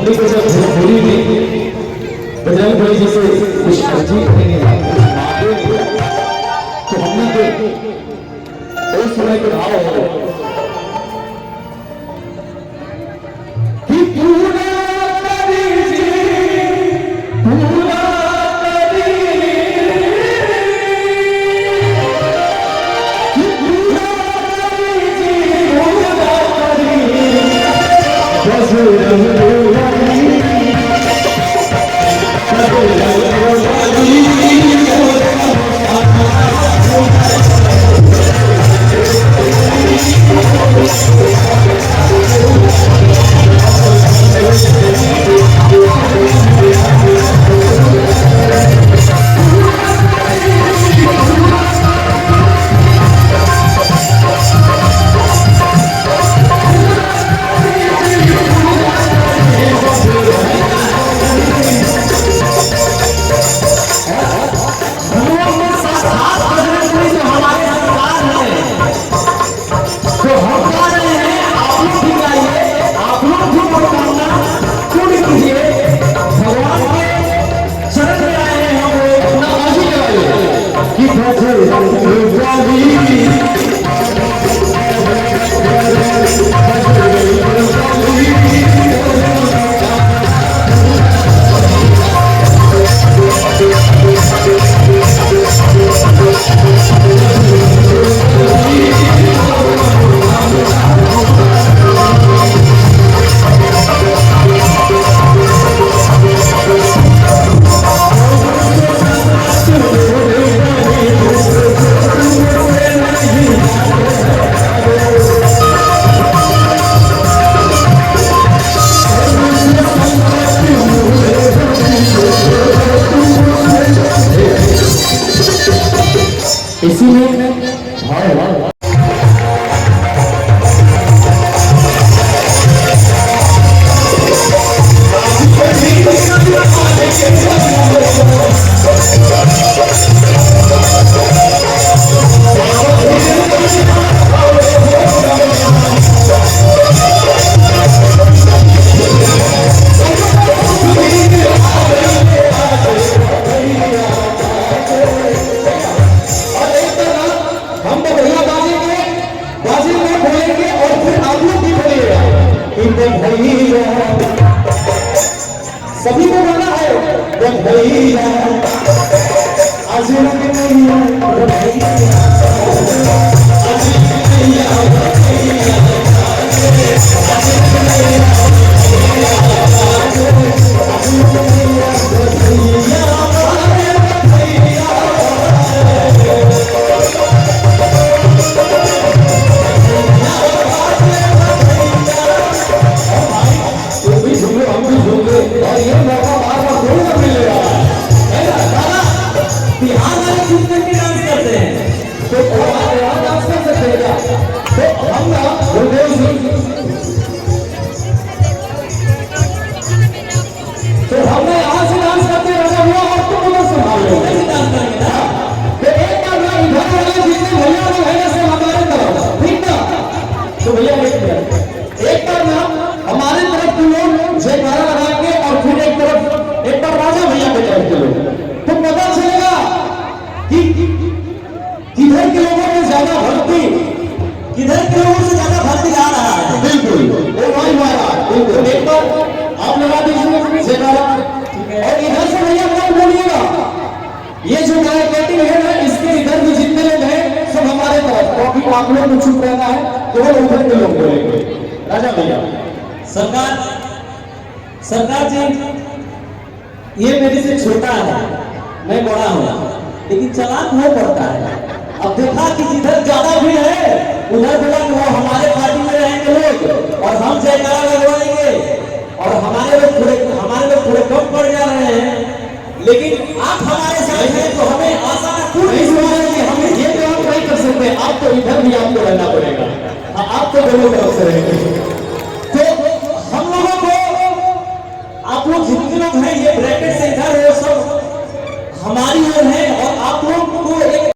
Public को जब भोजपुरी में बजरंग बली जी से कुछ अर्जी करने तो हमने उस समय के भाव कि पूरा इसीलिए सभी को गाना है भैया आज किधर के लोगों से ज्यादा भक्ति आ रहा है। बिल्कुल वो भाई महाराज बिल्कुल एक बार आप लगा दीजिए जयकारा और इधर से भैया क्या बोलिएगा ये जो बैटिंग है ना इसके इधर भी जितने लोग हैं सब हमारे तरफ क्योंकि आप लोग को चुप रहना है केवल उधर के लोग बोलेंगे। राजा भैया सरकार जी ये मेरे से छोटा है मैं बड़ा हूँ लेकिन चालाक वो पड़ता है। अब देखा कि जिधर ज्यादा भीड़ है उधर बोला कि वो हमारे पार्टी में रहेंगे लोग और हम जयकारा लगवाएंगे और हमारे लोग थोड़े कम पड़ जा रहे हैं लेकिन आप हमारे साथ हैं तो हमें आशा का पूर्ण विश्वास है कि हम ये काम नहीं कर सकते। आप तो इधर भी आपको रहना पड़ेगा आप तो दोनों तरफ से रहेंगे तो हम लोगों को आप लोग जितने लोग हैं ये ब्रैकेट से इधर वो सब हमारी ओर है और आप लोग